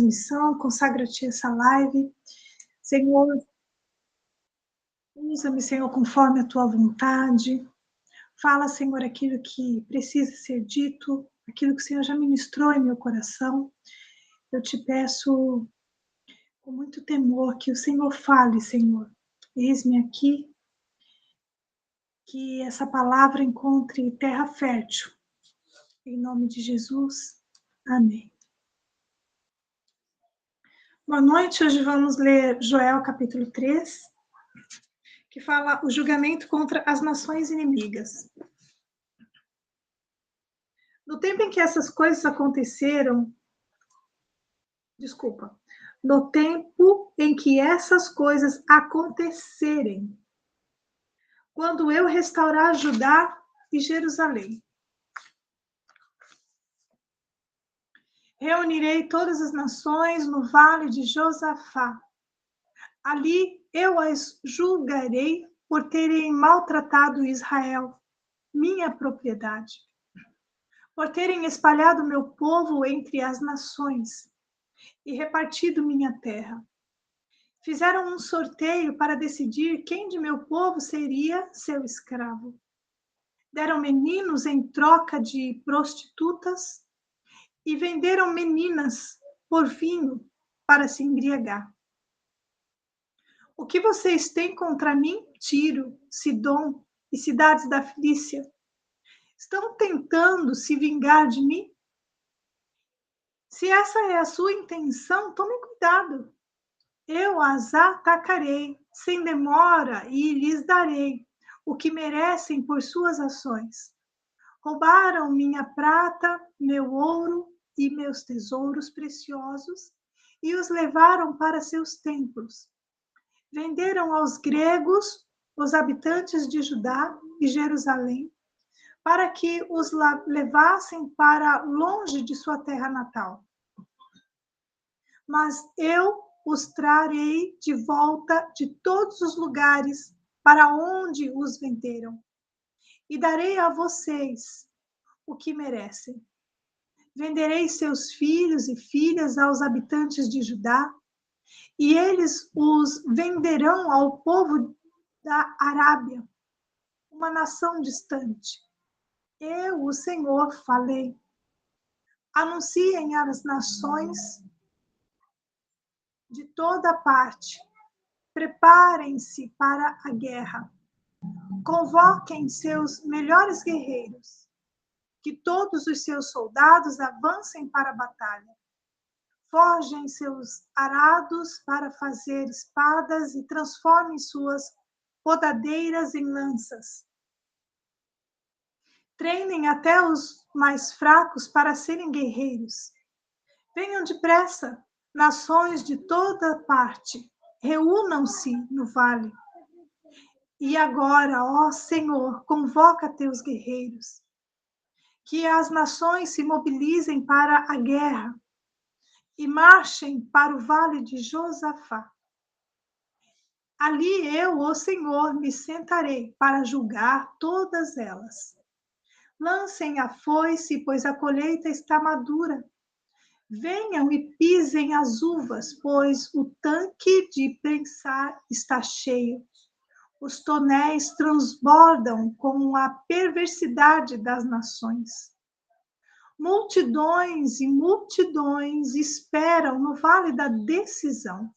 missão, consagra-te essa live. Senhor, usa-me, Senhor, conforme a tua vontade. Fala, Senhor, aquilo que precisa ser dito, aquilo que o Senhor já ministrou em meu coração. Eu te peço com muito temor que o Senhor fale, Senhor. Eis-me aqui, que essa palavra encontre terra fértil. Em nome de Jesus, amém. Boa noite, hoje vamos ler Joel capítulo 3, que fala o julgamento contra as nações inimigas. No tempo em que essas coisas aconteceram, no tempo em que essas coisas acontecerem, quando eu restaurar Judá e Jerusalém, reunirei todas as nações no vale de Josafá. Ali eu as julgarei por terem maltratado Israel, minha propriedade, por terem espalhado meu povo entre as nações e repartido minha terra. Fizeram um sorteio para decidir quem de meu povo seria seu escravo. Deram meninos em troca de prostitutas e venderam meninas por vinho para se embriagar. O que vocês têm contra mim, Tiro, Sidom e cidades da Filícia? Estão tentando se vingar de mim? Se essa é a sua intenção, tome cuidado. Eu as atacarei sem demora e lhes darei o que merecem por suas ações. Roubaram minha prata, meu ouro e meus tesouros preciosos e os levaram para seus templos. Venderam aos gregos, os habitantes de Judá e Jerusalém, para que os levassem para longe de sua terra natal. Mas eu os trarei de volta de todos os lugares para onde os venderam, e darei a vocês o que merecem. Venderei seus filhos e filhas aos habitantes de Judá, e eles os venderão ao povo da Arábia, uma nação distante. Eu, o Senhor, falei. Anunciem às nações de toda parte. Preparem-se para a guerra. Convoquem seus melhores guerreiros. Que todos os seus soldados avancem para a batalha. Forjem seus arados para fazer espadas e transformem suas podadeiras em lanças. Treinem até os mais fracos para serem guerreiros. Venham depressa, nações de toda parte, reúnam-se no vale. E agora, ó Senhor, convoca teus guerreiros. Que as nações se mobilizem para a guerra e marchem para o vale de Josafá. Ali eu, ó Senhor, me sentarei para julgar todas elas. Lancem a foice, pois a colheita está madura. Venham e pisem as uvas, pois o tanque de prensar está cheio. Os tonéis transbordam com a perversidade das nações. Multidões e multidões esperam no vale da decisão,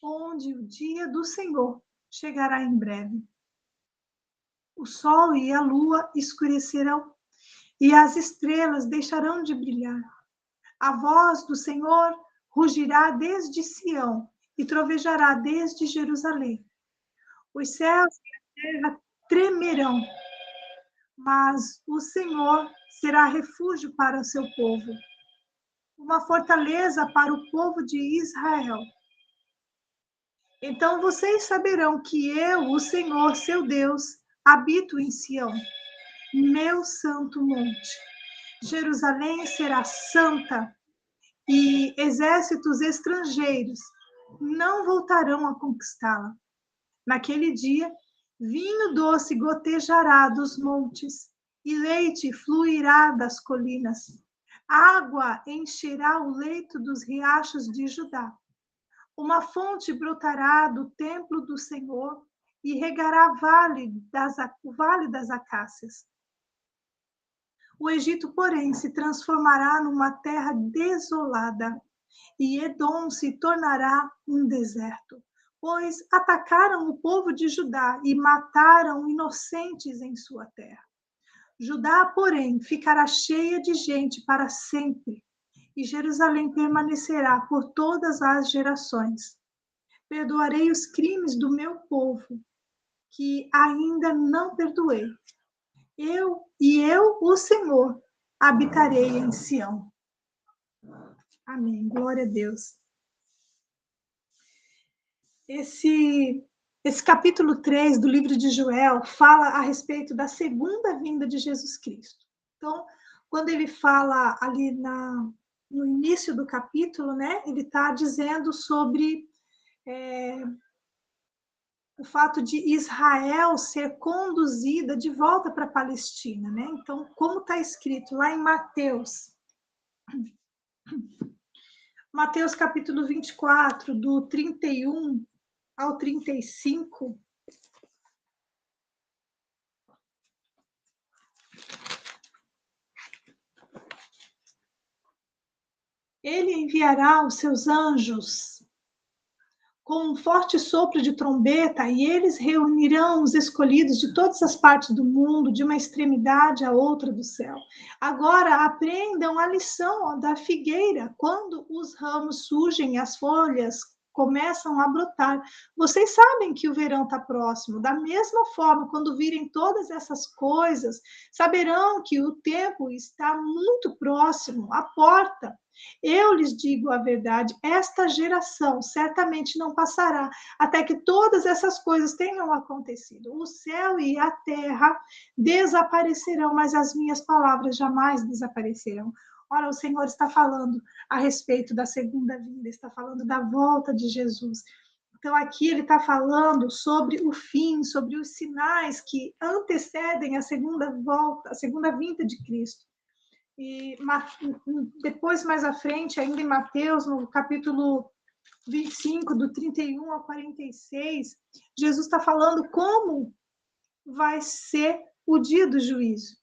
onde o dia do Senhor chegará em breve. O sol e a lua escurecerão, e as estrelas deixarão de brilhar. A voz do Senhor rugirá desde Sião e trovejará desde Jerusalém. Os céus e a terra tremerão, mas o Senhor será refúgio para o seu povo, uma fortaleza para o povo de Israel. Então vocês saberão que eu, o Senhor, seu Deus, habito em Sião, meu santo monte. Jerusalém será santa e exércitos estrangeiros não voltarão a conquistá-la. Naquele dia, vinho doce gotejará dos montes e leite fluirá das colinas. Água encherá o leito dos riachos de Judá. Uma fonte brotará do templo do Senhor e regará o vale das acácias. O Egito, porém, se transformará numa terra desolada, e Edom se tornará um deserto, pois atacaram o povo de Judá e mataram inocentes em sua terra. Judá, porém, ficará cheia de gente para sempre, e Jerusalém permanecerá por todas as gerações. Perdoarei os crimes do meu povo, que ainda não perdoei. Eu, o Senhor, habitarei em Sião. Amém. Glória a Deus. Esse capítulo 3 do livro de Joel fala a respeito da segunda vinda de Jesus Cristo. Então, quando ele fala ali no início do capítulo, né, ele está dizendo sobre o fato de Israel ser conduzida de volta para a Palestina, né? Então, como está escrito lá em Mateus capítulo 24, do 31 ao 35, ele enviará os seus anjos com um forte sopro de trombeta, e eles reunirão os escolhidos de todas as partes do mundo, de uma extremidade à outra do céu. Agora aprendam a lição da figueira. Quando os ramos surgem, as folhas começam a brotar. Vocês sabem que o verão está próximo. Da mesma forma, quando virem todas essas coisas, saberão que o tempo está muito próximo, à porta. Eu lhes digo a verdade, esta geração certamente não passará até que todas essas coisas tenham acontecido. O céu e a terra desaparecerão, mas as minhas palavras jamais desaparecerão. Ora, o Senhor está falando a respeito da segunda vinda, está falando da volta de Jesus. Então, aqui ele está falando sobre o fim, sobre os sinais que antecedem a segunda volta, a segunda vinda de Cristo. E depois, mais à frente, ainda em Mateus, no capítulo 25, do 31 ao 46, Jesus está falando como vai ser o dia do juízo.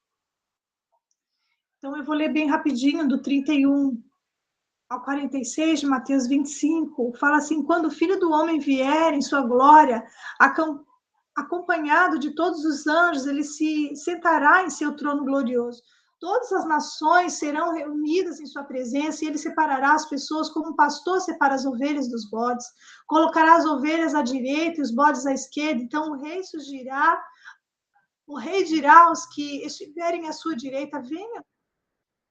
Então, eu vou ler bem rapidinho, do 31 ao 46 de Mateus 25, fala assim: quando o Filho do Homem vier em sua glória, acompanhado de todos os anjos, ele se sentará em seu trono glorioso. Todas as nações serão reunidas em sua presença, e ele separará as pessoas como um pastor separa as ovelhas dos bodes. Colocará as ovelhas à direita e os bodes à esquerda. Então o rei dirá aos que estiverem à sua direita: venham,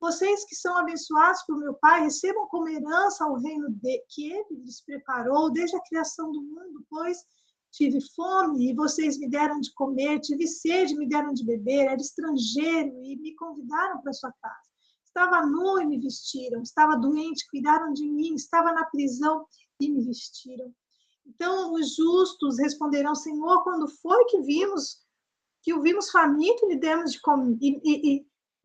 vocês que são abençoados por meu Pai, recebam como herança o reino que ele lhes preparou desde a criação do mundo, pois tive fome e vocês me deram de comer, tive sede e me deram de beber, era estrangeiro e me convidaram para sua casa. Estava nu e me vestiram, estava doente, cuidaram de mim, estava na prisão e me vestiram. Então os justos responderão: Senhor, quando foi que o vimos faminto e lhe demos de comer,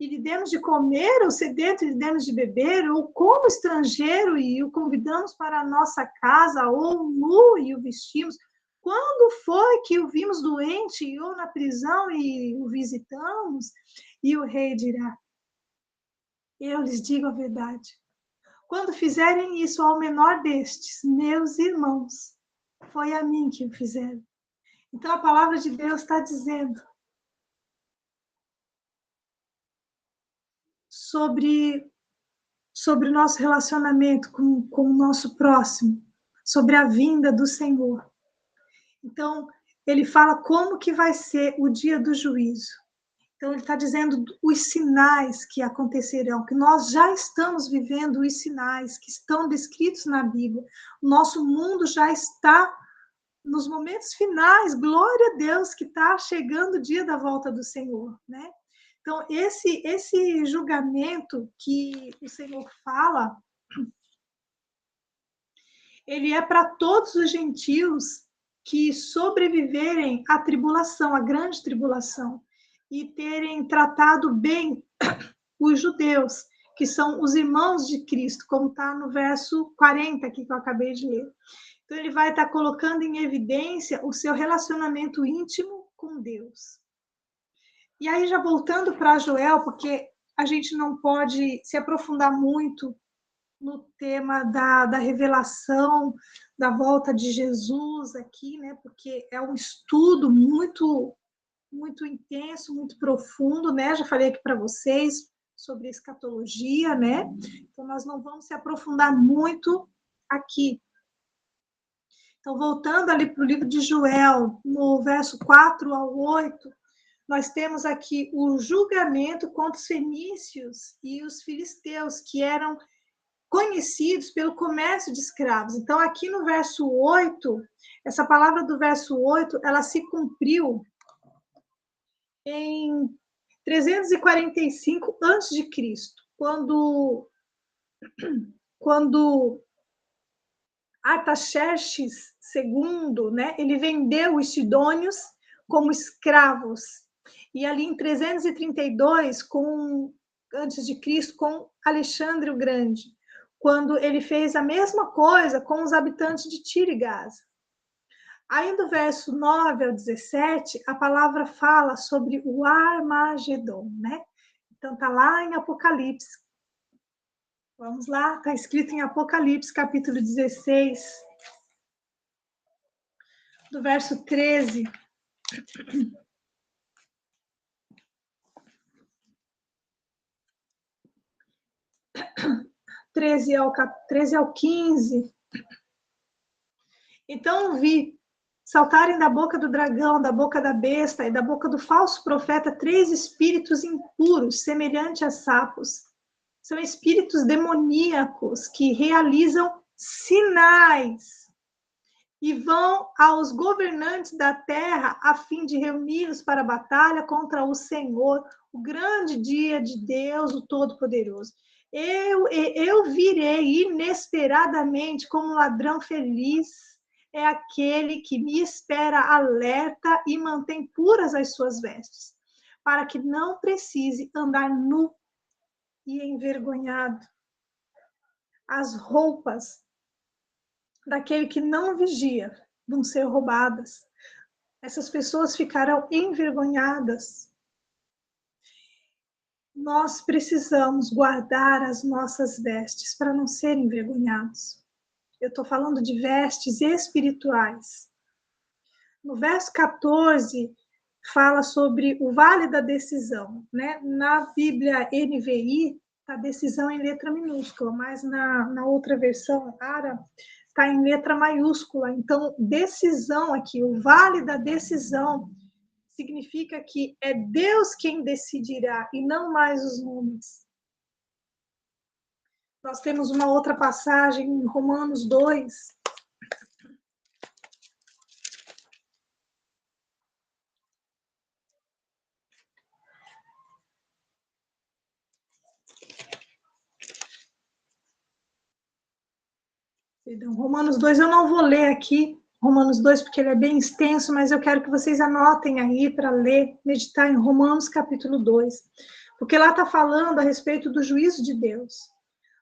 e lhe demos de comer, ou sedento e lhe demos de beber, ou como estrangeiro e o convidamos para a nossa casa, ou nu e o vestimos? Quando foi que o vimos doente ou na prisão e o visitamos? E o rei dirá: eu lhes digo a verdade. Quando fizerem isso ao menor destes, meus irmãos, foi a mim que o fizeram. Então a palavra de Deus está dizendo sobre o nosso relacionamento com o nosso próximo, sobre a vinda do Senhor. Então, ele fala como que vai ser o dia do juízo. Então, ele está dizendo os sinais que acontecerão, que nós já estamos vivendo os sinais que estão descritos na Bíblia. O nosso mundo já está nos momentos finais, glória a Deus, que está chegando o dia da volta do Senhor, né? Então, esse julgamento que o Senhor fala, ele é para todos os gentios que sobreviverem à tribulação, à grande tribulação, e terem tratado bem os judeus, que são os irmãos de Cristo, como está no verso 40 aqui que eu acabei de ler. Então, ele vai estar colocando em evidência o seu relacionamento íntimo com Deus. E aí, já voltando para Joel, porque a gente não pode se aprofundar muito no tema da revelação, da volta de Jesus aqui, né? Porque é um estudo muito intenso, muito profundo, né? Já falei aqui para vocês sobre escatologia, né? Então, nós não vamos se aprofundar muito aqui. Então, voltando ali para o livro de Joel, no verso 4 ao 8, nós temos aqui o julgamento contra os fenícios e os filisteus, que eram conhecidos pelo comércio de escravos. Então, aqui no verso 8, essa palavra do verso 8, ela se cumpriu em 345 a.C., quando Artaxerxes II, né, ele vendeu os sidônios como escravos. E ali em 332, antes de Cristo, com Alexandre o Grande, quando ele fez a mesma coisa com os habitantes de Tiro e Gaza. Aí do verso 9 ao 17, a palavra fala sobre o Armagedon, né? Então está lá em Apocalipse. Vamos lá, está escrito em Apocalipse, capítulo 16, do verso 13. 13 ao 15. Então vi saltarem da boca do dragão, da boca da besta e da boca do falso profeta 3 espíritos impuros, semelhantes a sapos. São espíritos demoníacos que realizam sinais e vão aos governantes da terra a fim de reuni-los para a batalha contra o Senhor, o grande dia de Deus, o Todo-Poderoso. Eu virei inesperadamente como um ladrão feliz. É aquele que me espera alerta e mantém puras as suas vestes, para que não precise andar nu e envergonhado. As roupas daquele que não vigia vão ser roubadas. Essas pessoas ficarão envergonhadas. Nós precisamos guardar as nossas vestes para não serem envergonhados. Eu estou falando de vestes espirituais. No verso 14, fala sobre o vale da decisão, né? Na Bíblia NVI, a decisão em letra minúscula, mas na outra versão, árabe, está em letra maiúscula. Então, decisão aqui, o vale da decisão, significa que é Deus quem decidirá e não mais os homens. Nós temos uma outra passagem em Romanos 2. Romanos 2 eu não vou ler aqui, Romanos 2, porque ele é bem extenso, mas eu quero que vocês anotem aí para ler, meditar em Romanos capítulo 2, porque lá está falando a respeito do juízo de Deus,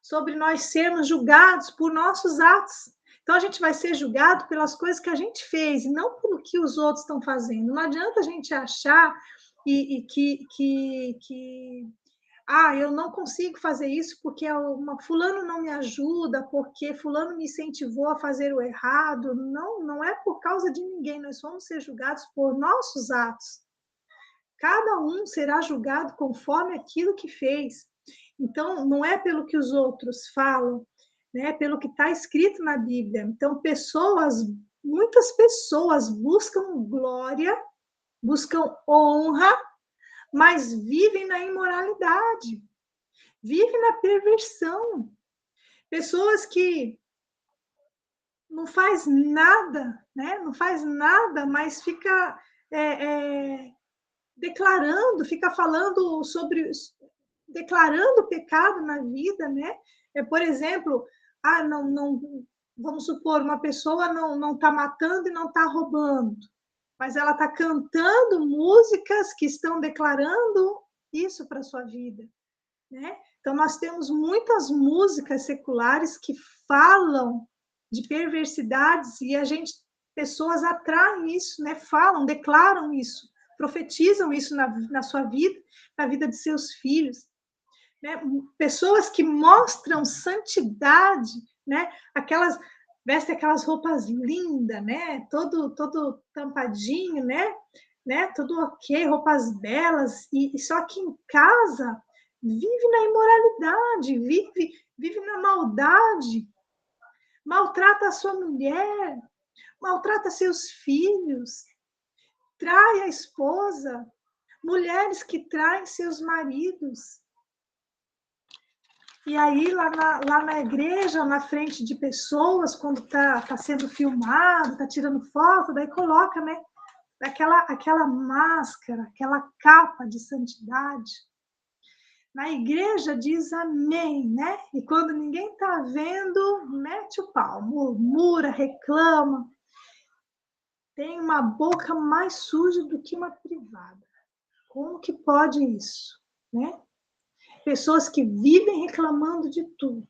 sobre nós sermos julgados por nossos atos. Então, a gente vai ser julgado pelas coisas que a gente fez, e não pelo que os outros estão fazendo. Não adianta a gente achar eu não consigo fazer isso porque fulano não me ajuda, porque fulano me incentivou a fazer o errado. Não, não é por causa de ninguém, nós vamos ser julgados por nossos atos. Cada um será julgado conforme aquilo que fez. Então, não é pelo que os outros falam, né? É pelo que está escrito na Bíblia. Então, muitas pessoas buscam glória, buscam honra, mas vivem na imoralidade, vivem na perversão. Pessoas que não faz nada, né? Não faz nada, mas fica declarando, fica falando declarando pecado na vida, né? Por exemplo, vamos supor, uma pessoa não está matando e não está roubando, mas ela está cantando músicas que estão declarando isso para a sua vida, né? Então, nós temos muitas músicas seculares que falam de perversidades e pessoas atraem isso, né? Falam, declaram isso, profetizam isso na sua vida, na vida de seus filhos. Né? Pessoas que mostram santidade, né? Vestem aquelas roupas lindas, né? Todo tampadinho, né? Tudo ok, roupas belas, e só que em casa vive na imoralidade, vive na maldade, maltrata a sua mulher, maltrata seus filhos, trai a esposa, mulheres que traem seus maridos. E aí, lá na igreja, na frente de pessoas, quando tá sendo filmado, está tirando foto, daí coloca, né? Aquela máscara, aquela capa de santidade. Na igreja diz amém, né? E quando ninguém está vendo, mete o pau, murmura, reclama. Tem uma boca mais suja do que uma privada. Como que pode isso, né? Pessoas que vivem reclamando de tudo.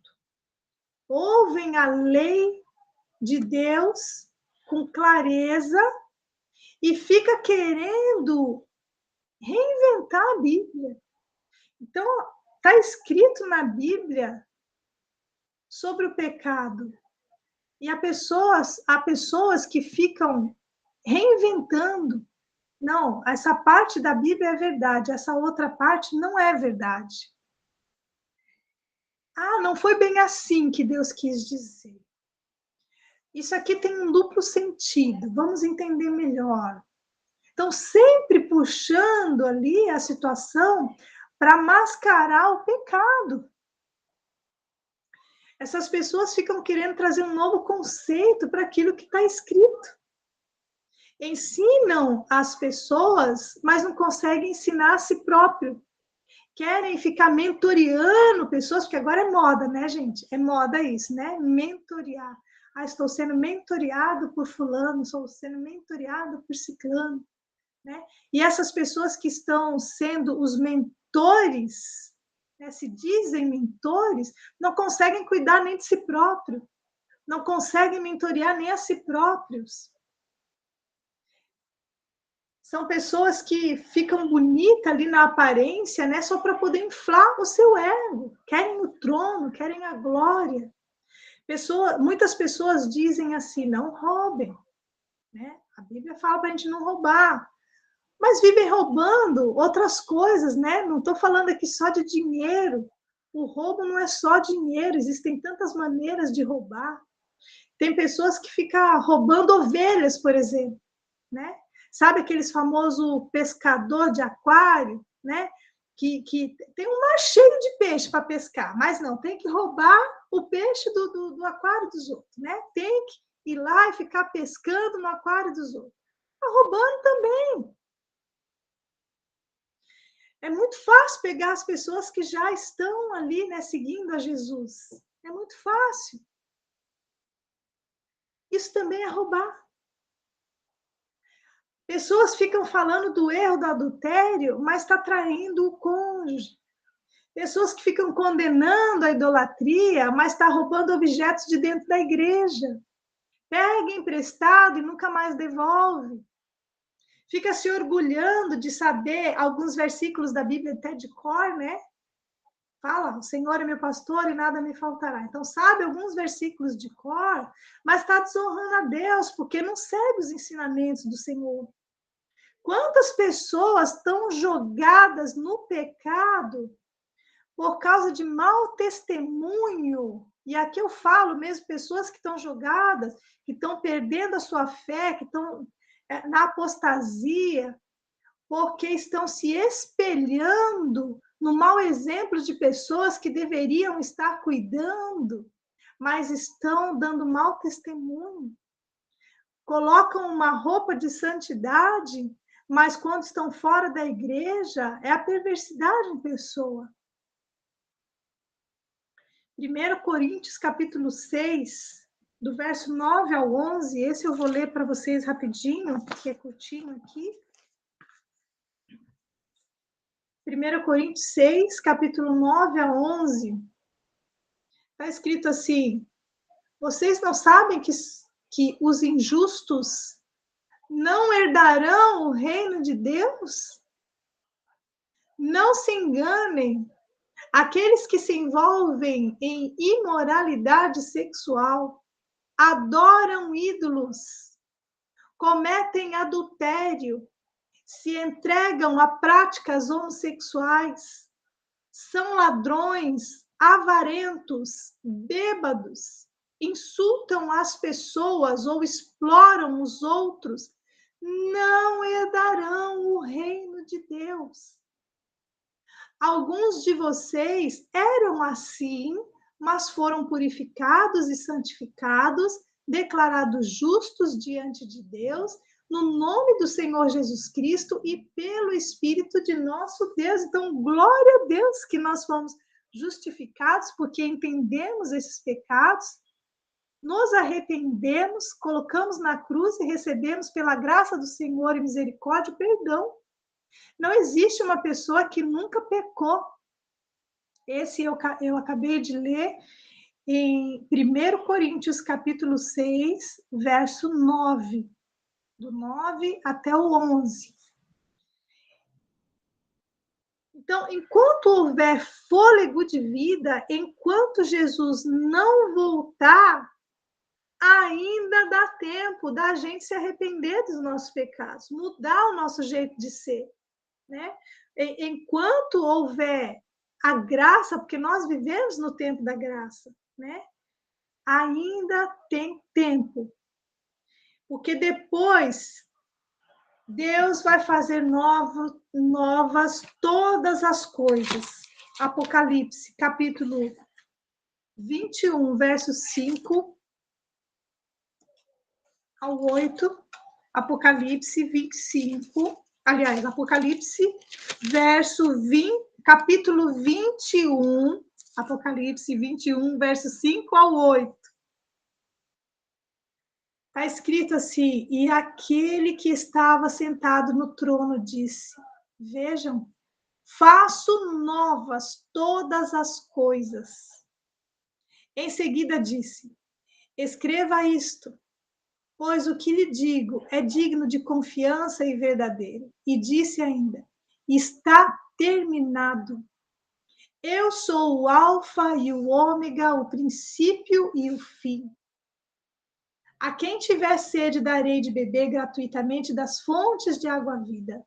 Ouvem a lei de Deus com clareza e fica querendo reinventar a Bíblia. Então, está escrito na Bíblia sobre o pecado. E há pessoas que ficam reinventando. Não, essa parte da Bíblia é verdade, essa outra parte não é verdade. Ah, não foi bem assim que Deus quis dizer. Isso aqui tem um duplo sentido, vamos entender melhor. Então, sempre puxando ali a situação para mascarar o pecado. Essas pessoas ficam querendo trazer um novo conceito para aquilo que está escrito. Ensinam as pessoas, mas não conseguem ensinar a si próprio. Querem ficar mentoreando pessoas, porque agora é moda, né, gente? É moda isso, né? Mentorear. Ah, estou sendo mentoreado por fulano, estou sendo mentoreado por ciclano, né? E essas pessoas que estão sendo os mentores, né, se dizem mentores, não conseguem cuidar nem de si próprio, não conseguem mentorear nem a si próprios. São pessoas que ficam bonitas ali na aparência, né, só para poder inflar o seu ego. Querem o trono, querem a glória. Muitas pessoas dizem assim, não roubem. Né? A Bíblia fala para a gente não roubar. Mas vivem roubando outras coisas, né? Não estou falando aqui só de dinheiro. O roubo não é só dinheiro, existem tantas maneiras de roubar. Tem pessoas que ficam roubando ovelhas, por exemplo, né? Sabe aqueles famosos pescador de aquário, né? Que tem um mar cheio de peixe para pescar, mas não, tem que roubar o peixe do aquário dos outros, né? Tem que ir lá e ficar pescando no aquário dos outros. Está roubando também. É muito fácil pegar as pessoas que já estão ali, né, seguindo a Jesus. É muito fácil. Isso também é roubar. Pessoas ficam falando do erro do adultério, mas está traindo o cônjuge. Pessoas que ficam condenando a idolatria, mas está roubando objetos de dentro da igreja. Pega emprestado e nunca mais devolve. Fica se orgulhando de saber alguns versículos da Bíblia até de cor, né? Fala, o Senhor é meu pastor e nada me faltará. Então, sabe alguns versículos de cor, mas está desonrando a Deus, porque não segue os ensinamentos do Senhor. Quantas pessoas estão jogadas no pecado por causa de mau testemunho? E aqui eu falo mesmo, pessoas que estão jogadas, que estão perdendo a sua fé, que estão na apostasia, porque estão se espelhando no mau exemplo de pessoas que deveriam estar cuidando, mas estão dando mau testemunho. Colocam uma roupa de santidade, mas quando estão fora da igreja, é a perversidade em pessoa. 1 Coríntios, capítulo 6, do verso 9 ao 11, esse eu vou ler para vocês rapidinho, porque é curtinho aqui. 1 Coríntios 6, capítulo 9 a 11, está escrito assim: vocês não sabem que os injustos não herdarão o reino de Deus? Não se enganem, aqueles que se envolvem em imoralidade sexual, adoram ídolos, cometem adultério, se entregam a práticas homossexuais, são ladrões, avarentos, bêbados, insultam as pessoas ou exploram os outros, não herdarão o reino de Deus. Alguns de vocês eram assim, mas foram purificados e santificados, declarados justos diante de Deus, no nome do Senhor Jesus Cristo e pelo Espírito de nosso Deus. Então, glória a Deus que nós fomos justificados porque entendemos esses pecados, nos arrependemos, colocamos na cruz e recebemos pela graça do Senhor e misericórdia o perdão. Não existe uma pessoa que nunca pecou. Esse eu acabei de ler em 1 Coríntios, capítulo 6, verso 9. Do 9 até o 11. Então, enquanto houver fôlego de vida, enquanto Jesus não voltar, ainda dá tempo da gente se arrepender dos nossos pecados, mudar o nosso jeito de ser, né? Enquanto houver a graça, porque nós vivemos no tempo da graça, né? Ainda tem tempo. Porque depois Deus vai fazer novas todas as coisas. Apocalipse, capítulo 21, verso 5 ao 8. Apocalipse 25, aliás, Apocalipse, capítulo 21, Apocalipse 21, verso 5 ao 8. Está escrito assim: e aquele que estava sentado no trono disse: vejam, faço novas todas as coisas. Em seguida disse: escreva isto, pois o que lhe digo é digno de confiança e verdadeiro. E disse ainda: está terminado. Eu sou o Alfa e o Ômega, o princípio e o fim. A quem tiver sede, darei de beber gratuitamente das fontes de água-vida.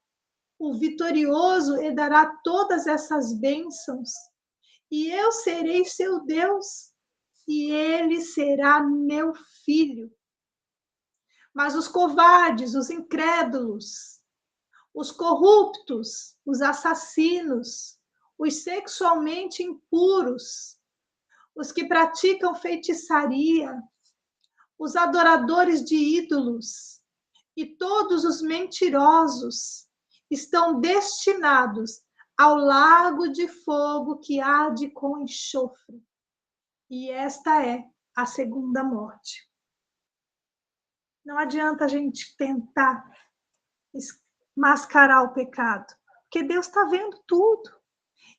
O vitorioso herdará todas essas bênçãos, e eu serei seu Deus, e ele será meu filho. Mas os covardes, os incrédulos, os corruptos, os assassinos, os sexualmente impuros, os que praticam feitiçaria, os adoradores de ídolos e todos os mentirosos estão destinados ao lago de fogo que arde com enxofre. E esta é a segunda morte. Não adianta a gente tentar mascarar o pecado, porque Deus está vendo tudo.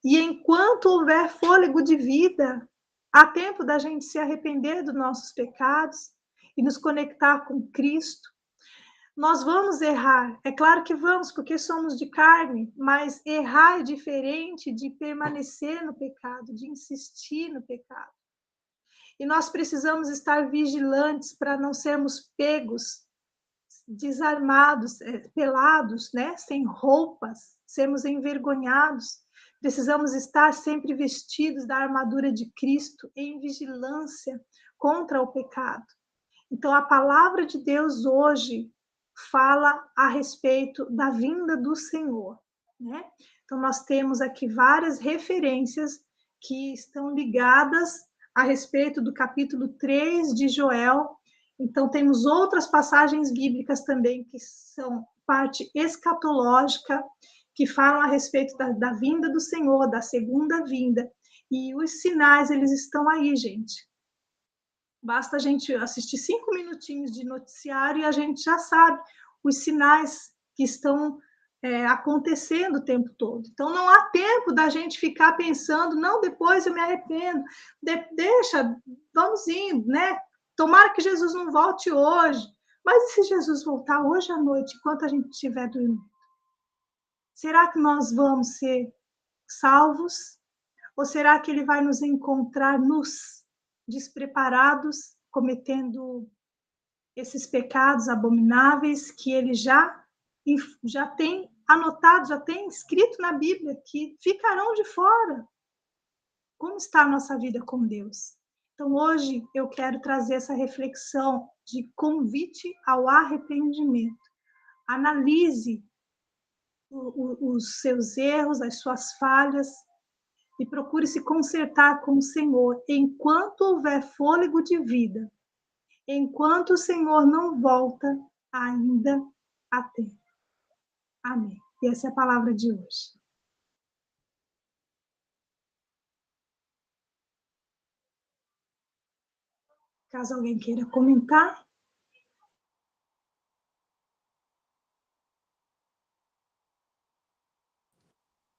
E enquanto houver fôlego de vida, há tempo da gente se arrepender dos nossos pecados e nos conectar com Cristo. Nós vamos errar, é claro que vamos, porque somos de carne, mas errar é diferente de permanecer no pecado, de insistir no pecado. E nós precisamos estar vigilantes para não sermos pegos, desarmados, pelados, né? Sem roupas, sermos envergonhados. Precisamos estar sempre vestidos da armadura de Cristo, em vigilância contra o pecado. Então, a palavra de Deus hoje fala a respeito da vinda do Senhor, né? Então, nós temos aqui várias referências que estão ligadas a respeito do capítulo 3 de Joel. Então, temos outras passagens bíblicas também que são parte escatológica, que falam a respeito da vinda do Senhor, da segunda vinda. E os sinais, eles estão aí, gente. Basta a gente assistir 5 minutinhos de noticiário e a gente já sabe os sinais que estão acontecendo o tempo todo. Então, não há tempo da gente ficar pensando, não, depois eu me arrependo, deixa, vamos indo, né? Tomara que Jesus não volte hoje. Mas e se Jesus voltar hoje à noite, enquanto a gente estiver dormindo? Será que nós vamos ser salvos? Ou será que ele vai nos encontrar nos despreparados, cometendo esses pecados abomináveis que ele já tem anotado, já tem escrito na Bíblia, que ficarão de fora? Como está a nossa vida com Deus? Então, hoje, eu quero trazer essa reflexão de convite ao arrependimento. Analise os seus erros, as suas falhas, e procure se consertar com o Senhor enquanto houver fôlego de vida, enquanto o Senhor não volta ainda a tempo. Amém. E essa é a palavra de hoje. Caso alguém queira comentar.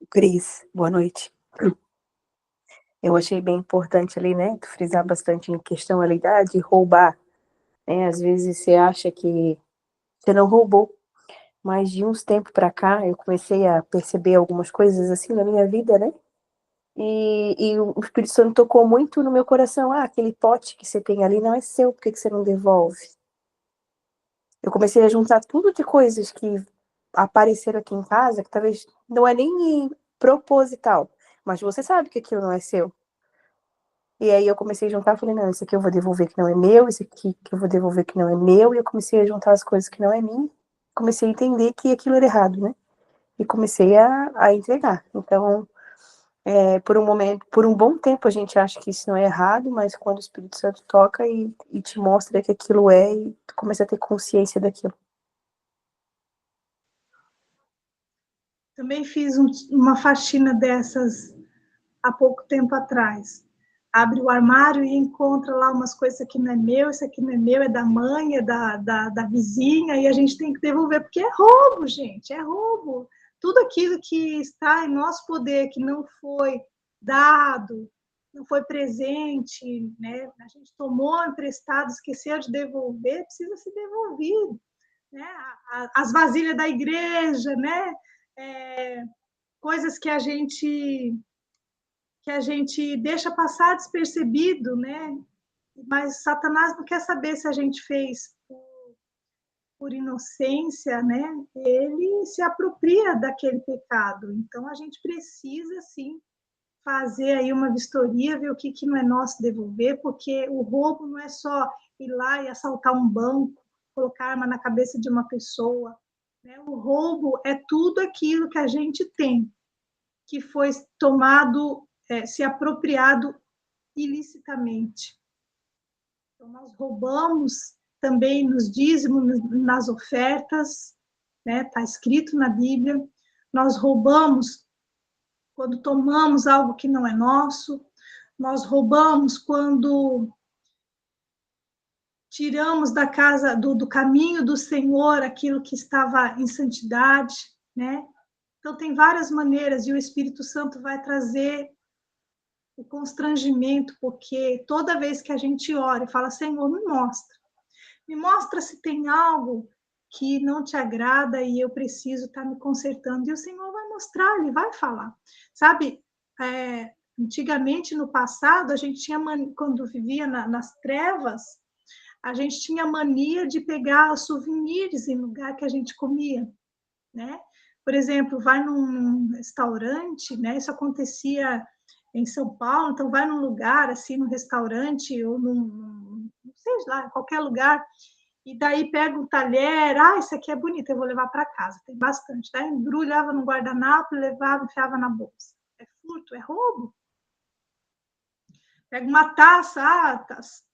Cris, boa noite. Eu achei bem importante ali, né, tu frisar bastante em questão ali de roubar, né, às vezes você acha que você não roubou, mas de uns tempos para cá eu comecei a perceber algumas coisas assim na minha vida, né, e o Espírito Santo tocou muito no meu coração, aquele pote que você tem ali não é seu, por que você não devolve? Eu comecei a juntar tudo de coisas que apareceram aqui em casa, que talvez não é nem proposital, mas você sabe que aquilo não é seu. E aí eu comecei a juntar, falei, não, esse aqui eu vou devolver que não é meu, esse aqui que eu vou devolver que não é meu, e eu comecei a juntar as coisas que não é minha, comecei a entender que aquilo era errado, né? E comecei a entregar. Então, por um momento, por um bom tempo a gente acha que isso não é errado, mas quando o Espírito Santo toca e te mostra que aquilo é, e tu começa a ter consciência daquilo. Também fiz uma faxina dessas há pouco tempo atrás. Abre o armário e encontra lá umas coisas, isso aqui não é meu, isso aqui não é meu, é da mãe, é da vizinha, e a gente tem que devolver, porque é roubo, gente, é roubo. Tudo aquilo que está em nosso poder, que não foi dado, não foi presente, né? A gente tomou emprestado, esqueceu de devolver, precisa ser devolvido. Né? As vasilhas da igreja, né? Coisas que a gente deixa passar despercebido, né? Mas Satanás não quer saber se a gente fez por inocência, né? Ele se apropria daquele pecado. Então a gente precisa sim fazer aí uma vistoria, ver o que não é nosso devolver, porque o roubo não é só ir lá e assaltar um banco, colocar arma na cabeça de uma pessoa. Né? O roubo é tudo aquilo que a gente tem, que foi tomado, se apropriado ilicitamente. Então, nós roubamos também nos dízimos, nas ofertas, né? Está escrito na Bíblia. Nós roubamos quando tomamos algo que não é nosso. Nós roubamos quando tiramos da casa, do caminho do Senhor aquilo que estava em santidade, né? Então, tem várias maneiras, e o Espírito Santo vai trazer o constrangimento, porque toda vez que a gente ora e fala, Senhor, me mostra se tem algo que não te agrada e eu preciso estar me consertando, e o Senhor vai mostrar, Ele vai falar. Sabe, antigamente, no passado, a gente tinha, quando vivia nas trevas, a gente tinha mania de pegar souvenirs em lugar que a gente comia, né? Por exemplo, vai num restaurante, né? Isso acontecia em São Paulo, então vai num lugar, assim, num restaurante ou não sei lá, qualquer lugar, e daí pega um talher, isso aqui é bonito, eu vou levar para casa, tem bastante. Daí embrulhava no guardanapo, levava, enfiava na bolsa. É furto, é roubo. Pega uma taça,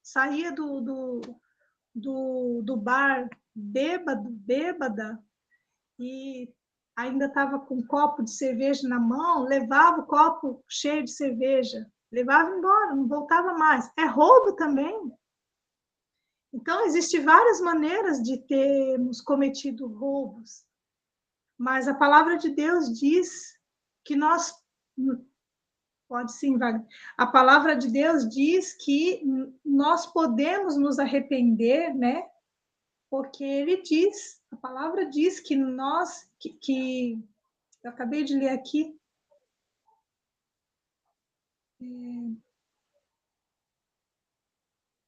saía do bar bêbada, e ainda estava com um copo de cerveja na mão, levava o copo cheio de cerveja, levava embora, não voltava mais. É roubo também. Então, existem várias maneiras de termos cometido roubos. Mas a palavra de Deus diz que nós... Pode sim, Wagner. A palavra de Deus diz que nós podemos nos arrepender, né? Porque ele diz, a palavra diz que nós, eu acabei de ler aqui,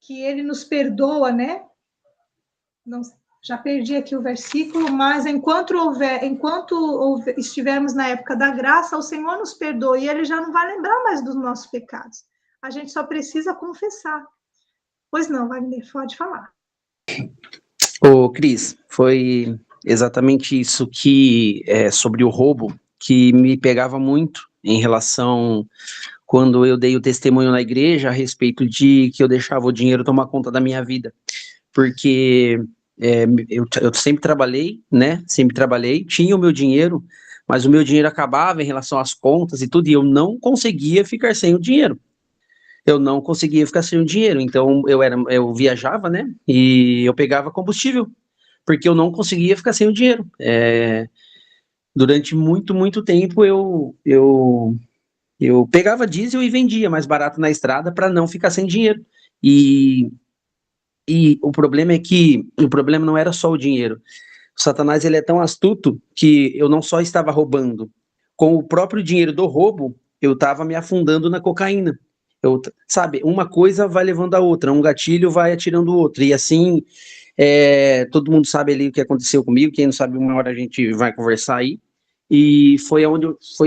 que ele nos perdoa, né? Não, já perdi aqui o versículo, mas enquanto estivermos na época da graça, o Senhor nos perdoa e ele já não vai lembrar mais dos nossos pecados. A gente só precisa confessar. Pois não, Wagner, pode falar. Ô, Cris, foi exatamente isso que sobre o roubo que me pegava muito em relação quando eu dei o testemunho na igreja a respeito de que eu deixava o dinheiro tomar conta da minha vida, porque eu sempre trabalhei, né? Sempre trabalhei, tinha o meu dinheiro, mas o meu dinheiro acabava em relação às contas e tudo, e eu não conseguia ficar sem o dinheiro. Eu não conseguia ficar sem o dinheiro, então eu viajava, né? E eu pegava combustível porque eu não conseguia ficar sem o dinheiro. Durante muito tempo eu pegava diesel e vendia mais barato na estrada para não ficar sem dinheiro. E, e o problema é que o problema não era só o dinheiro. O Satanás ele é tão astuto que eu não só estava roubando, com o próprio dinheiro do roubo, eu estava me afundando na cocaína. Sabe, uma coisa vai levando a outra, um gatilho vai atirando o outro, e assim, todo mundo sabe ali o que aconteceu comigo, quem não sabe, uma hora a gente vai conversar aí, e foi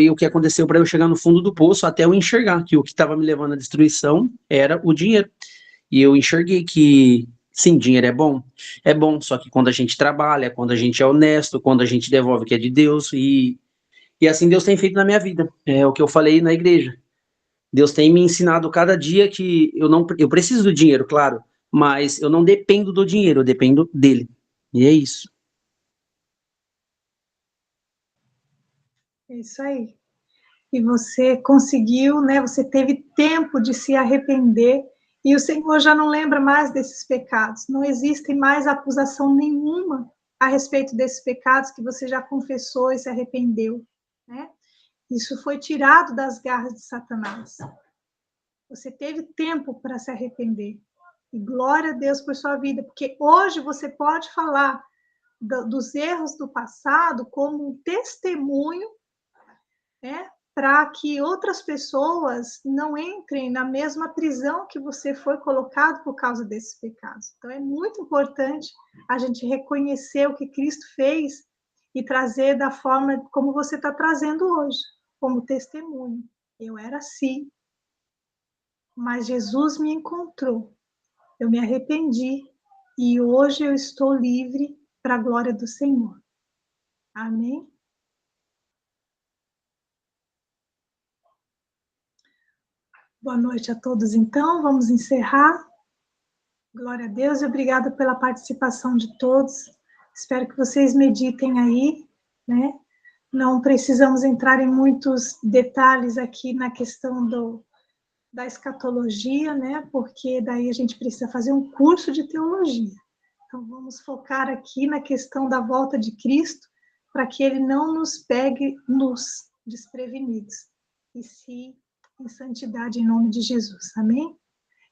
o que aconteceu para eu chegar no fundo do poço, até eu enxergar que o que estava me levando à destruição era o dinheiro, e eu enxerguei que, sim, dinheiro é bom, só que quando a gente trabalha, quando a gente é honesto, quando a gente devolve o que é de Deus, e assim Deus tem feito na minha vida, é o que eu falei na igreja. Deus tem me ensinado cada dia que eu preciso do dinheiro, claro, mas eu não dependo do dinheiro, eu dependo dele. E é isso. É isso aí. E você conseguiu, né? Você teve tempo de se arrepender e o Senhor já não lembra mais desses pecados. Não existe mais acusação nenhuma a respeito desses pecados que você já confessou e se arrependeu, né? Isso foi tirado das garras de Satanás. Você teve tempo para se arrepender. E glória a Deus por sua vida, porque hoje você pode falar dos erros do passado como um testemunho, né, para que outras pessoas não entrem na mesma prisão que você foi colocado por causa desses pecados. Então, é muito importante a gente reconhecer o que Cristo fez e trazer da forma como você está trazendo hoje, como testemunho. Eu era assim, mas Jesus me encontrou. Eu me arrependi e hoje eu estou livre para a glória do Senhor. Amém? Boa noite a todos, então. Vamos encerrar. Glória a Deus e obrigada pela participação de todos. Espero que vocês meditem aí, né? Não precisamos entrar em muitos detalhes aqui na questão da escatologia, né? Porque daí a gente precisa fazer um curso de teologia. Então, vamos focar aqui na questão da volta de Cristo, para que ele não nos pegue nos desprevenidos, e sim em santidade em nome de Jesus. Amém?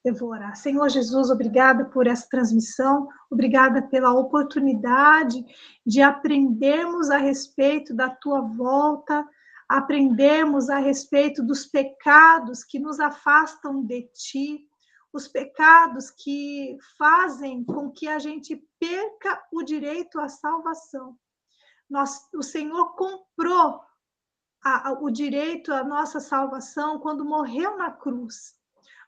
Eu vou orar. Senhor Jesus, obrigada por essa transmissão, obrigada pela oportunidade de aprendermos a respeito da tua volta, aprendermos a respeito dos pecados que nos afastam de ti, os pecados que fazem com que a gente perca o direito à salvação. O Senhor comprou o direito à nossa salvação quando morreu na cruz.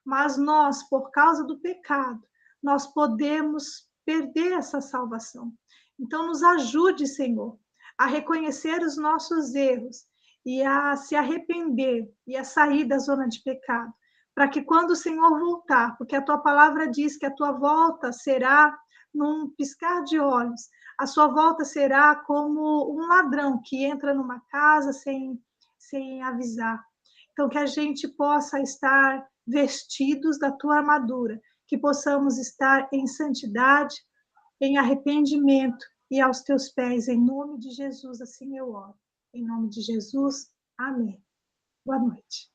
Mas nós, por causa do pecado, nós podemos perder essa salvação. Então, nos ajude, Senhor, a reconhecer os nossos erros e a se arrepender e a sair da zona de pecado, para que quando o Senhor voltar, porque a tua palavra diz que a tua volta será num piscar de olhos, a sua volta será como um ladrão que entra numa casa sem avisar. Então, que a gente possa estar vestidos da tua armadura, que possamos estar em santidade, em arrependimento e aos teus pés, em nome de Jesus, assim eu oro. Em nome de Jesus, amém. Boa noite.